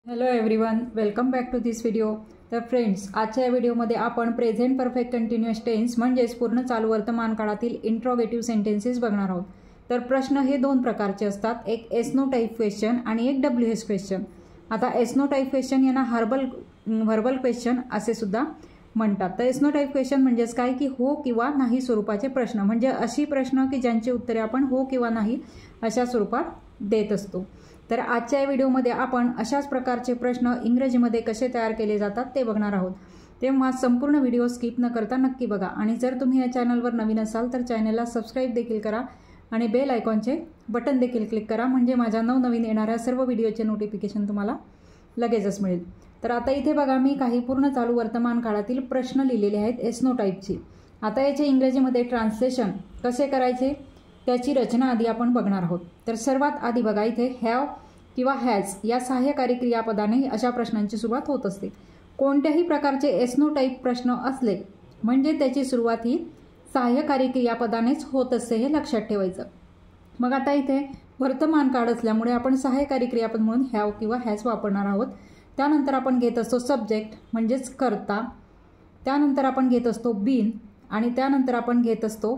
Hello everyone, welcome back to this video. तर friends, आजच्या या व्हिडिओमध्ये आपण प्रेझेंट परफेक्ट कंटिन्युअस टेन्स म्हणजेच पूर्ण चालू वर्तमान काळातील इंट्रोगेटिव्ह सेंटेन्सेस बघणार आहोत। तर प्रश्न हे दोन प्रकारचे असतात, एक एस नो टाईप क्वेश्चन आणि एक WH क्वेश्चन। आता एस नो टाईप क्वेश्चन यांना व्हर्बल क्वेश्चन असे सुद्धा म्हणतात। तर एस नो टाईप क्वेश्चन म्हणजेच काय की हो किंवा नाही स्वरूपाचे प्रश्न, म्हणजे अशी प्रश्न की ज्यांची उत्तरे आपण हो किंवा नाही अशा स्वरूपात देत असतो। तर आजच्या व्हिडिओमध्ये आपण अशाच प्रकारचे प्रश्न इंग्रजीमध्ये कसे तयार केले जातात ते बघणार आहोत। तेव्हा संपूर्ण व्हिडिओ स्किप न करता नक्की बघा आणि जर तुम्ही या चॅनलवर नवीन असाल तर चॅनलला सबस्क्राईब देखील करा आणि बेल आयकॉनचे बटन देखील क्लिक करा, म्हणजे माझ्या नवनवीन येणाऱ्या सर्व व्हिडिओचे नोटिफिकेशन तुम्हाला लगेचच मिळेल। तर आता इथे बघा, मी काही पूर्ण चालू वर्तमान काळातील प्रश्न लिहिलेले आहेत एस नो टाईपची। आता याचे इंग्रजीमध्ये ट्रान्सलेशन कसे करायचे त्याची रचना आधी आपण बघणार आहोत। तर सर्वात आधी बघा, इथे हॅव किंवा हॅज या सहाय्यकारी क्रियापदाने अशा प्रश्नांची सुरुवात होत असते। कोणत्याही प्रकारचे एस नो टाईप प्रश्न असले म्हणजे त्याची सुरुवात ही सहाय्यकारी क्रियापदानेच होत असते, हे लक्षात ठेवायचं। मग आता इथे वर्तमान काळ असल्यामुळे आपण सहाय्यकारी क्रियापद म्हणून हॅव किंवा हॅज वापरणार आहोत। त्यानंतर आपण घेत असतो सब्जेक्ट म्हणजेच कर्ता, त्यानंतर आपण घेत असतो बीन आणि त्यानंतर आपण घेत असतो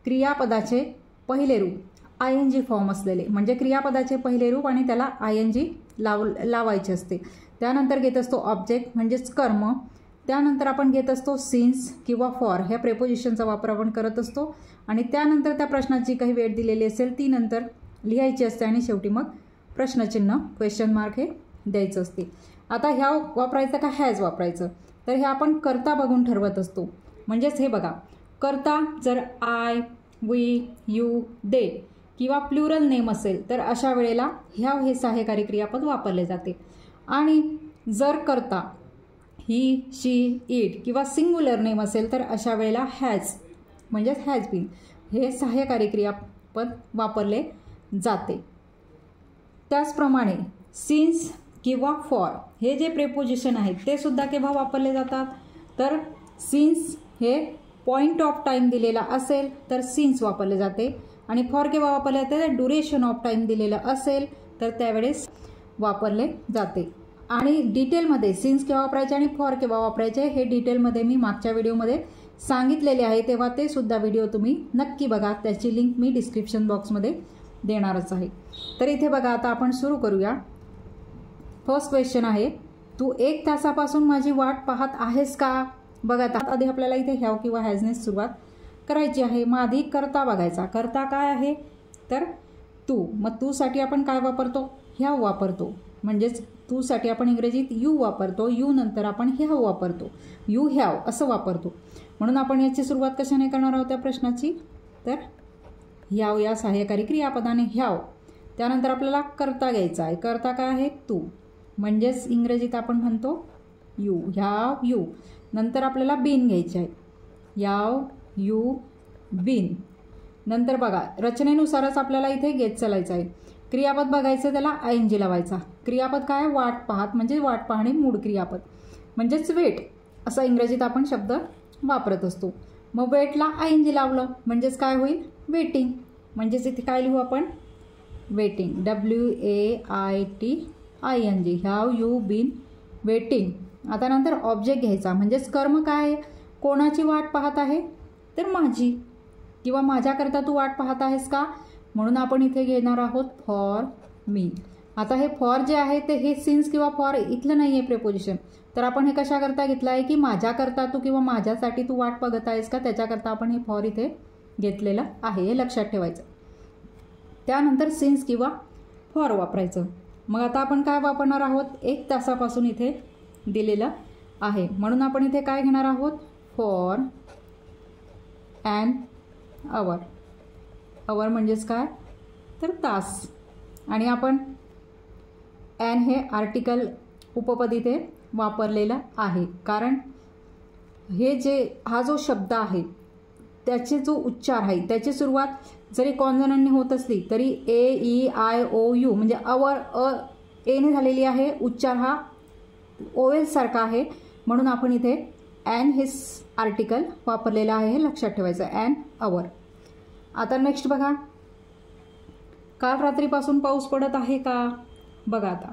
क्रियापदाचे पहिले रूप ING फॉर्म असलेले, म्हणजे क्रियापदाचे पहिले रूप आणि त्याला ING लावायचे असते। त्यानंतर घेत असतो ऑब्जेक्ट म्हणजेच कर्म, त्यानंतर आपण घेत असतो सिन्स किंवा फॉर, ह्या प्रेपोजिशनचा वापर आपण करत असतो आणि त्यानंतर त्या प्रश्नाची काही वेळ दिलेली असेल ती नंतर लिहायची असते आणि शेवटी मग प्रश्नचिन्ह क्वेश्चन मार्क हे द्यायचं असते। आता ह्या वापरायचं का हॅज वापरायचं, तर हे आपण कर्ता बघून ठरवत असतो। म्हणजेच हे बघा, कर्ता जर आय, वी, यू, दे किंवा प्लुरल नेम असेल तर अशा वेळेला ह्याव हे सहाय्यकारी क्रियापद वापरले जाते। आणि जर कर्ता ही, शी, इट किंवा सिंग्युलर नेम असेल तर अशा वेळेला हॅज म्हणजेच हॅज बीन हे सहाय्यकारी क्रियापद वापरले जाते। त्याचप्रमाणे सिन्स किंवा फॉर हे जे प्रेपोजिशन आहेत ते सुद्धा केव्हा वापरले जातात, तर सिन्स हे पॉइंट ऑफ टाइम दिलेला असेल तर सिन्स वापरले जाते आणि फॉर केव्हा वापरले जाते, तर ड्युरेशन ऑफ टाइम दिलेलं असेल तर त्यावेळेस वापरले जाते। आणि डिटेलमध्ये सिन्स केव्हा वापरायचे आणि फॉर केव्हा वापरायचे हे डिटेलमध्ये मी मागच्या व्हिडिओमध्ये सांगितलेले आहे, तेव्हा ते सुद्धा व्हिडिओ तुम्ही नक्की बघा, त्याची लिंक मी डिस्क्रिप्शन बॉक्समध्ये देणारच आहे। तर इथे बघा, आता आपण सुरू करूया। फर्स्ट क्वेश्चन आहे, तू 1 तासापासून माझी वाट पाहत आहेस का? बघा, आता आधी आपल्याला इथे हॅव किंवा हॅजने सुरुवात करायची आहे। मग आधी कर्ता बघायचा, कर्ता काय आहे तर तू, मग तू साठी आपण काय वापरतो, हॅव वापरतो, म्हणजेच तू साठी आपण इंग्रजीत यू वापरतो, यू नंतर आपण हॅव वापरतो, यू हॅव असं वापरतो। म्हणून आपण याची सुरुवात कशाने करणार आहोत त्या प्रश्नाची, तर हॅव या सहाय्यकारी क्रियापदाने हॅव। त्यानंतर आपल्याला कर्ता घ्यायचा आहे, कर्ता काय आहे तू, म्हणजेच इंग्रजीत आपण म्हणतो यू, हॅव यू। नंतर आपल्याला बीन घ्यायचे आहे, याव यू बीन। नंतर बघा, रचनेनुसारच आपल्याला इथे घेत चालायचं आहे। क्रियापद बघायचं, त्याला ING लावायचा। क्रियापद काय, वाट पाहत म्हणजे वाट पाहणे मूळ क्रियापद म्हणजेच वेट असा इंग्रजीत आपण शब्द वापरत असतो। मग वेटला ING लावलं म्हणजेच काय होईल, वेटिंग, म्हणजेच इथे काय लिहू आपण, waiting, WAITING, have you been waiting. आता नंतर ऑब्जेक्ट घ्यायचा, म्हणजेच कर्म काय आहे, कोणाची वाट पाहत आहे, तर माझी किंवा माझ्याकरता तू वाट पाहत आहेस का, म्हणून आपण इथे घेणार आहोत फॉर मी। आता हे फॉर जे आहे ते हे सिन्स किंवा फॉर इथलं नाही आहे प्रेपोजिशन, तर आपण हे कशाकरता घेतलं आहे की माझ्याकरता तू किंवा माझ्यासाठी तू वाट बघत आहेस का, त्याच्याकरता आपण हे फॉर इथे घेतलेलं आहे, हे लक्षात ठेवायचं। त्यानंतर सिन्स किंवा फॉर वापरायचं। मग आता आपण काय वापरणार आहोत, 1 तासापासून इथे दिलेलं आहे, म्हणून आपण इथे काय घेणार आहोत, फॉर ॲन आवर। आवर म्हणजेच काय, तर तास, आणि आपण ॲन हे आर्टिकल उपपद इथे वापरलेलं आहे, कारण हे जे हा जो शब्द आहे त्याचे जो उच्चार आहे त्याची सुरुवात जरी कॉन्सोनंटने होत असली तरी AEIOU म्हणजे आवर एने झालेली आहे, उच्चार हा OL सारखा आहे, म्हणून आपण इथे ॲन हे आर्टिकल वापरलेलं आहे, हे लक्षात ठेवायचं, ॲन आवर। आता नेक्स्ट बघा, काल रात्रीपासून पाऊस पडत आहे का, बघा आता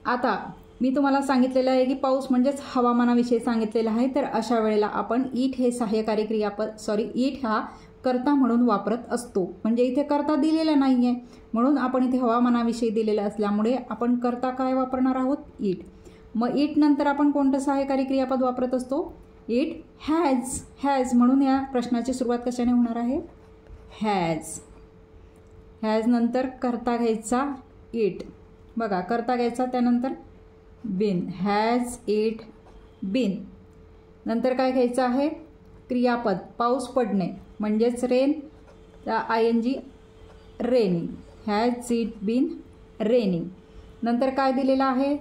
आता मी तुम्हाला सांगितलेलं आहे की पाऊस म्हणजेच हवामानाविषयी सांगितलेलं आहे, तर अशा वेळेला आपण ईट हे सहाय्यकारी क्रियापद ईट हा कर्ता म्हणून वापरत असतो. म्हणजे इथे कर्ता दिलेला नाही आहे, म्हणून आपण इथे हवामानाविषयी दिलेलं असल्यामुळे आपण कर्ता काय वापरणार आहोत? ईट. मग ईट नंतर आपण कोणतं सहाय्यकारी क्रियापद वापरत असतो? It has. म्हणून या प्रश्नाची सुरुवात कशाने होणार आहे? हॅज नंतर कर्ता घ्यायचा इट. बघा, कर्ता घ्यायचा, त्यानंतर बीन. Has it bin. नंतर काय घ्यायचं आहे? क्रियापद पाऊस पडणे म्हणजेच rain, ING raining. Has it been raining. नंतर काय दिलेलं आहे?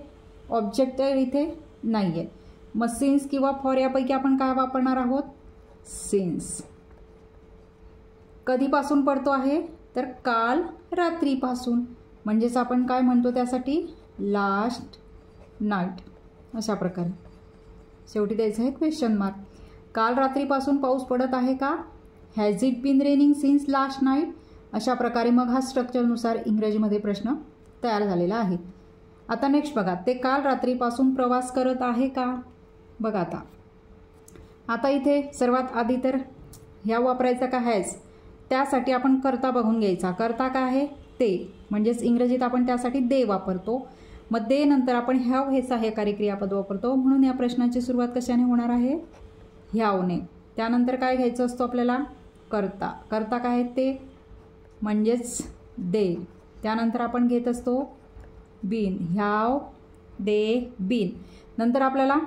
ऑब्जेक्ट इथे नाही आहे. मग सिन्स किंवा फॉर यापैकी आपण काय वापरणार आहोत? सिन्स. कधीपासून पडतो आहे? तर काल रात्रीपासून. म्हणजेच आपण काय म्हणतो त्यासाठी? Last night. अशा प्रकारे शेवटी द्यायचं आहे क्वेश्चन मार्क. काल रात्रीपासून पाऊस पडत आहे का? Has it been raining since last night. अशा प्रकारे मग हा स्ट्रक्चरनुसार इंग्रजीमध्ये प्रश्न तयार झालेला आहे. आता नेक्स्ट बघा, ते काल रात्रीपासून प्रवास करत आहे का? बघा आता इथे सर्वात आधी तर ह्या वापरायचा का हॅज? त्यासाठी आपण कर्ता बघून घ्यायचा. कर्ता काय आहे? ते. म्हणजेच इंग्रजीत आपण त्यासाठी दे वापरतो. मग दे नंतर आपण ह्याव हे सहाय्यकारी क्रियापद वापरतो. म्हणून या प्रश्नाची सुरुवात कशाने होणार आहे? ह्यावने. त्यानंतर काय घ्यायचं असतो आपल्याला? कर्ता. कर्ता काय आहे? ते, म्हणजेच दे. त्यानंतर आपण घेत असतो बीन. ह्याव they bin. नंतर आपल्याला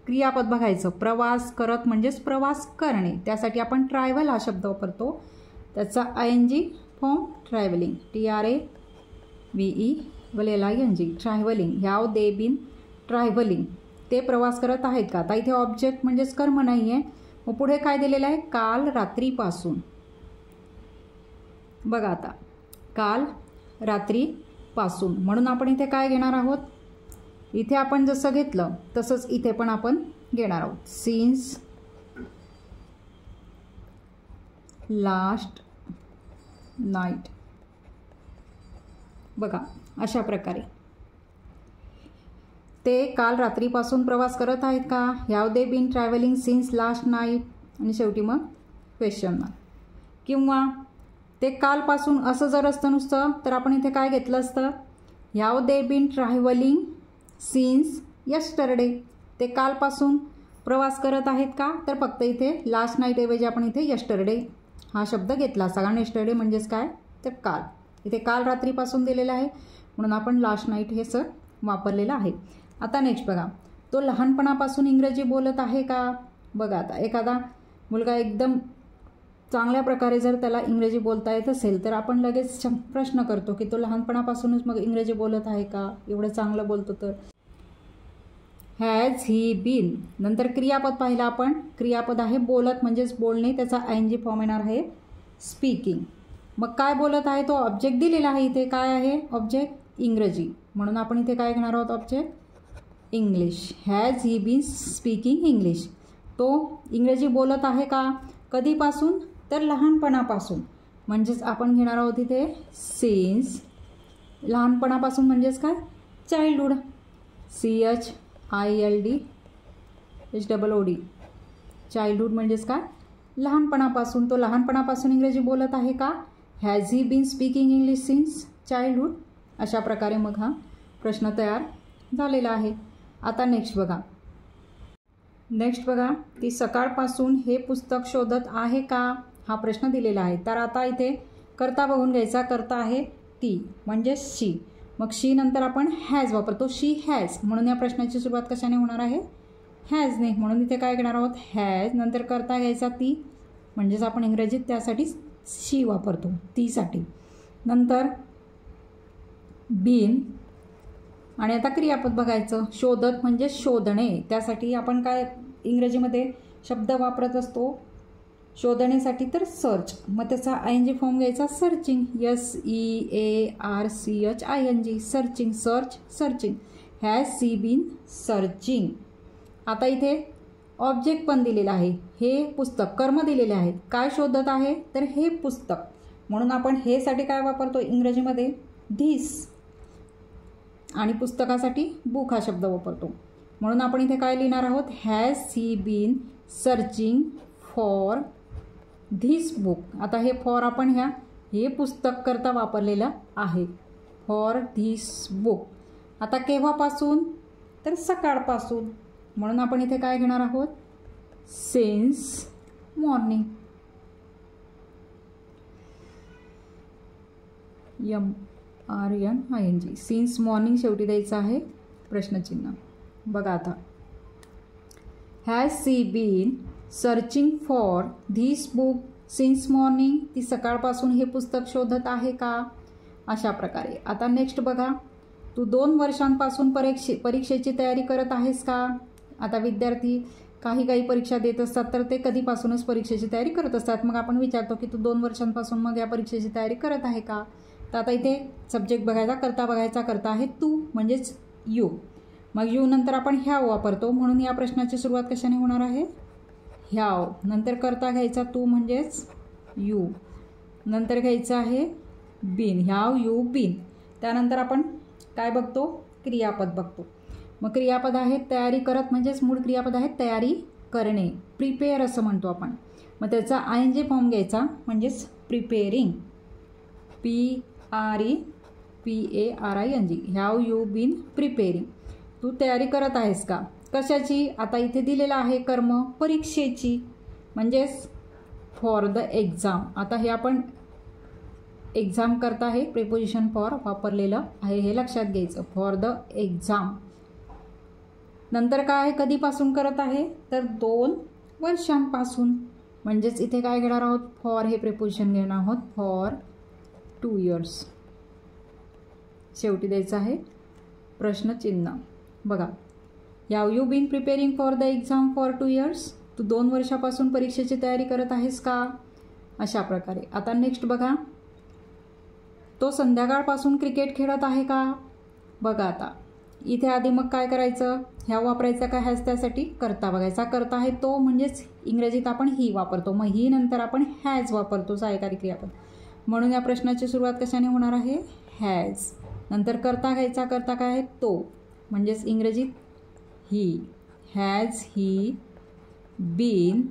क्रियापद बघायचं. प्रवास करत म्हणजेच प्रवास करणे. त्यासाठी आपण ट्रॅव्हल हा शब्द वापरतो. त्याचा ING form travelling. TRAVELING travelling. Have they been travelling. ते प्रवास करत आहेत का? आता इथे ऑब्जेक्ट म्हणजेच कर्म नाही आहे. मग पुढे काय दिलेलं आहे? काल रात्रीपासून. बघा आता, काल रात्रीपासून. म्हणून आपण इथे काय घेणार आहोत? इथे आपण जसं घेतलं तसंच इथे पण आपण घेणार आहोत. Since last night. बघा अशा प्रकारे ते काल रात्रीपासून प्रवास करत आहेत का? Have they been travelling since last night. आणि शेवटी मग क्वेश्चन मार्क. किंवा ते कालपासून असं जर असतं नुसतं तर आपण इथे काय घेतलं असतं? Have they been travelling since yesterday. ते कालपासून प्रवास करत आहेत का? तर फक्त इथे लास्ट नाईट ऐवजी आपण इथे यस्टरडे हा शब्द घेतला असता. कारण यस्टरडे म्हणजेच काय? तर काल. इथे काल रात्रीपासून दिलेलं आहे म्हणून आपण लास्ट नाईट हे सर वापरलेलं आहे. आता नेक्स्ट बघा, तो लहानपणापासून इंग्रजी बोलत आहे का? बघा आता, एखादा मुलगा एकदम चांगल्या प्रकारे जर त्याला इंग्रजी बोलता येत असेल तर आपण लगेच प्रश्न करतो की तो लहानपणापासूनच मग इंग्रजी बोलत आहे का? एवढं चांगलं बोलतो तर. Has he been. नंतर क्रियापद पाहिलं आपण. क्रियापद आहे बोलत म्हणजेच बोलणे. त्याचा ING फॉर्म येणार आहे स्पीकिंग. मग काय बोलत आहे? तो ऑब्जेक्ट दिलेला आहे. इथे काय आहे? ऑब्जेक्ट इंग्रजी. म्हणून आपण इथे काय घेणार आहोत? Object English. Has he been speaking English. तो इंग्रजी बोलत आहे का? कधीपासून? तर लहानपणापासून. म्हणजेच आपण घेणार आहोत इथे सिन्स. लहानपणापासून म्हणजेच काय? चाइल्डहूड. CHILDHOOD. चाइल्डहूड म्हणजेच काय? लहानपणापासून. तो लहानपणापासून इंग्रजी बोलत आहे का? Has he been speaking English since childhood. अशा प्रकारे मग हा प्रश्न तयार झालेला आहे. आता नेक्स्ट बघा, ती सकाळपासून हे पुस्तक शोधत आहे का? हा प्रश्न दिलेला आहे. तर आता इथे कर्ता बघून घ्यायचा. कर्ता आहे ती म्हणजे शी. मग शी नंतर आपण हॅज वापरतो. शी हॅज. म्हणून या प्रश्नाची सुरुवात कशाने होणार आहे? हॅजने. म्हणून इथे काय घेणार आहोत? हॅज. नंतर कर्ता घ्यायचा ती. म्हणजेच आपण इंग्रजीत त्यासाठी शी वापरतो, तीसाठी. नंतर बीन. आणि आता क्रियापद बघायचं. शोधत म्हणजे शोधणे. त्यासाठी आपण काय इंग्रजीमध्ये शब्द वापरत असतो शोधण्यासाठी? तर सर्च. मग त्याचा ING फॉर्म घ्यायचा searching. SEARCHING searching. Searching. Has she been searching. आता इथे ऑब्जेक्ट पण दिलेला आहे. हे पुस्तक. कर्म दिलेले आहेत. काय शोधत आहे? तर हे पुस्तक. म्हणून आपण हे साठी काय वापरतो इंग्रजीमध्ये? धिस. आणि पुस्तकासाठी बुक हा शब्द वापरतो. म्हणून आपण इथे काय लिहिणार आहोत, has he been searching for this book. आता हे फॉर आपण हे पुस्तक करता वापरलेलं आहे, फॉर धिस बुक. आता केव्हापासून, तर सकाळपासून. म्हणून आपण इथे काय घेणार आहोत, since morning. MRNING, since morning शेवटी द्यायचं आहे प्रश्नचिन्ह. बघा आता, has she been searching for this book since morning. ती सकाळपासून हे पुस्तक शोधत आहे का, अशा प्रकारे. आता नेक्स्ट बघा, तू 2 वर्षांपासून परीक्षेची तयारी करत आहेस का. आता विद्यार्थी काही परीक्षा देत असतात, तर ते कधीपासूनच परीक्षेची तयारी करत असतात. मग आपण विचारतो की तू 2 वर्षांपासून मग या परीक्षेची तयारी करत आहे का. तर आता इथे सब्जेक्ट बघायचा, करता बघायचा, करता आहे तू म्हणजेच यू. मग यू नंतर आपण ह्याव वापरतो. म्हणून या प्रश्नाची सुरुवात कशाने होणार आहे, ह्याव. नंतर करता घ्यायचा तू म्हणजेच यू. नंतर घ्यायचं आहे बीन, ह्याव यू बीन. त्यानंतर आपण काय बघतो, क्रियापद बघतो. मग क्रियापद आहे तयारी करत, म्हणजेच मूळ क्रियापद आहे तयारी करणे, प्रिपेअर असं म्हणतो आपण. मग त्याचा ING फॉर्म घ्यायचा म्हणजेच preparing, PREPARING, have you been preparing. तू तयारी करत आहेस का, कशाची. आता इथे दिलेलं आहे कर्म, परीक्षेची, म्हणजेच फॉर द एक्झाम. आता हे आपण एक्झाम करता आहे प्रिपोजिशन फॉर वापरलेलं आहे, हे लक्षात घ्यायचं, फॉर द एक्झाम. नंतर काय आहे, कधीपासून करत आहे, तर 2 वर्षांपासून. म्हणजेच इथे काय घेणार आहोत, फॉर हे प्रिपोजिशन घेणार आहोत, फॉर 2 years. शेवटी द्यायचं आहे प्रश्नचिन्ह. बघा, have you been preparing for the exam for 2 years. तू 2 वर्षापासून परीक्षेची तयारी करत आहेस का, अशा प्रकारे. आता नेक्स्ट बघा, तो संध्याकाळपासून क्रिकेट खेळत आहे का. बघा आता इथे आधी मग काय करायचं, ह्या वापरायचा का हॅज, त्यासाठी करता बघायचा. करता आहे तो म्हणजेच इंग्रजीत आपण ही वापरतो, मग ही नंतर आपण हॅज वापरतो सहाय्यकारी क्रियापद. म्हणून या प्रश्नाची सुरुवात कशाने होणार आहे, हॅज. नंतर करता घ्यायचा, करता काय आहे तो म्हणजेच इंग्रजीत ही, हॅज ही बीन.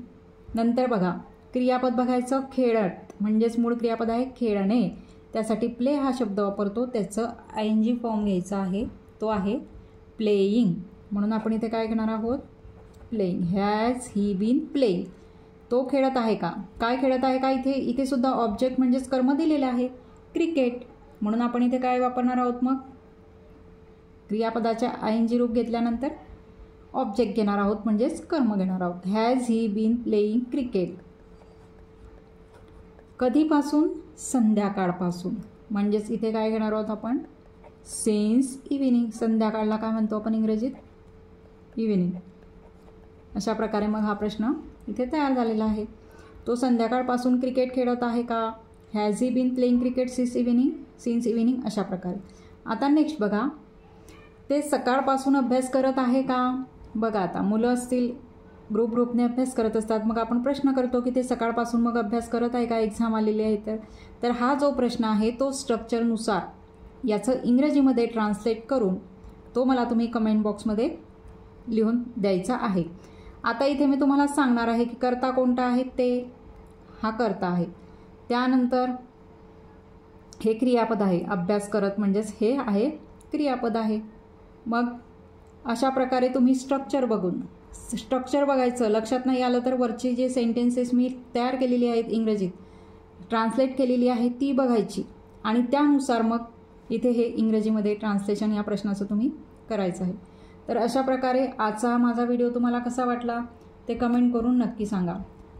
नंतर बघा क्रियापद बघायचं, खेळत म्हणजेच मूळ क्रियापद आहे खेळणे, त्यासाठी प्ले हा शब्द वापरतो, त्याचं ING फॉर्म घ्यायचा आहे, तो आहे प्लेईंग. म्हणून आपण इथे काय घेणार आहोत, playing, has he been playing. तो खेळत आहे का, काय खेळत आहे का. इथे सुद्धा ऑब्जेक्ट म्हणजेच कर्म दिलेलं आहे, क्रिकेट. म्हणून आपण इथे काय वापरणार आहोत, मग क्रियापदाच्या ING रूप घेतल्यानंतर ऑब्जेक्ट घेणार आहोत म्हणजेच कर्म घेणार आहोत, has he been playing cricket. कधीपासून, संध्याकाळपासून. म्हणजेच इथे काय घेणार आहोत आपण, सिन्स इव्हिनिंग. संध्याकाळला काय म्हणतो आपण इंग्रजीत, इव्हिनिंग. अशा प्रकारे मग हा प्रश्न इथे तयार झालेला आहे. तो संध्याकाळपासून क्रिकेट खेळत आहे का, has he been playing cricket since evening, अशा प्रकारे. आता नेक्स्ट बघा, ते सकाळपासून अभ्यास करत आहे का. बघा आता मुलं असतील ग्रुपने अभ्यास करत असतात, मग आपण प्रश्न करतो की ते सकाळपासून मग अभ्यास करत आहे का, एक्झाम आलेली आहे तर हा जो प्रश्न आहे तो स्ट्रक्चरनुसार याचं इंग्रजीमध्ये ट्रान्सलेट करून तो मला तुम्ही कमेंट बॉक्समध्ये लिहून द्यायचा आहे. आता इथे मी तुम्हाला सांगणार आहे की कर्ता कोणता आहे, ते हा कर्ता आहे. त्यानंतर हे क्रियापद आहे, अभ्यास करत म्हणजेच हे आहे क्रियापद आहे. मग अशा प्रकारे तुम्ही स्ट्रक्चर बघायचं. लक्षात नाही आलं तर वरची जे सेंटेन्सेस मी तयार केलेली आहेत इंग्रजीत ट्रान्सलेट केलेली आहे ती बघायची आणि त्यानुसार मग इथे हे इंग्रजीमध्ये ट्रान्सलेशन या प्रश्नाचं तुम्ही करायचं आहे. तर अशा प्रकारे आजचा माझा व्हिडिओ तुम्हाला कसा वाटला ते कमेंट करून नक्की सांगा.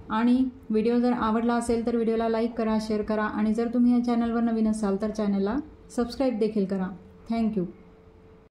आणि व्हिडिओ जर आवडला असेल तर व्हिडिओला लाईक करा, शेअर करा आणि जर तुम्ही या चॅनलवर नवीन असाल तर चॅनलला सबस्क्राईब देखील करा. थँक्यू.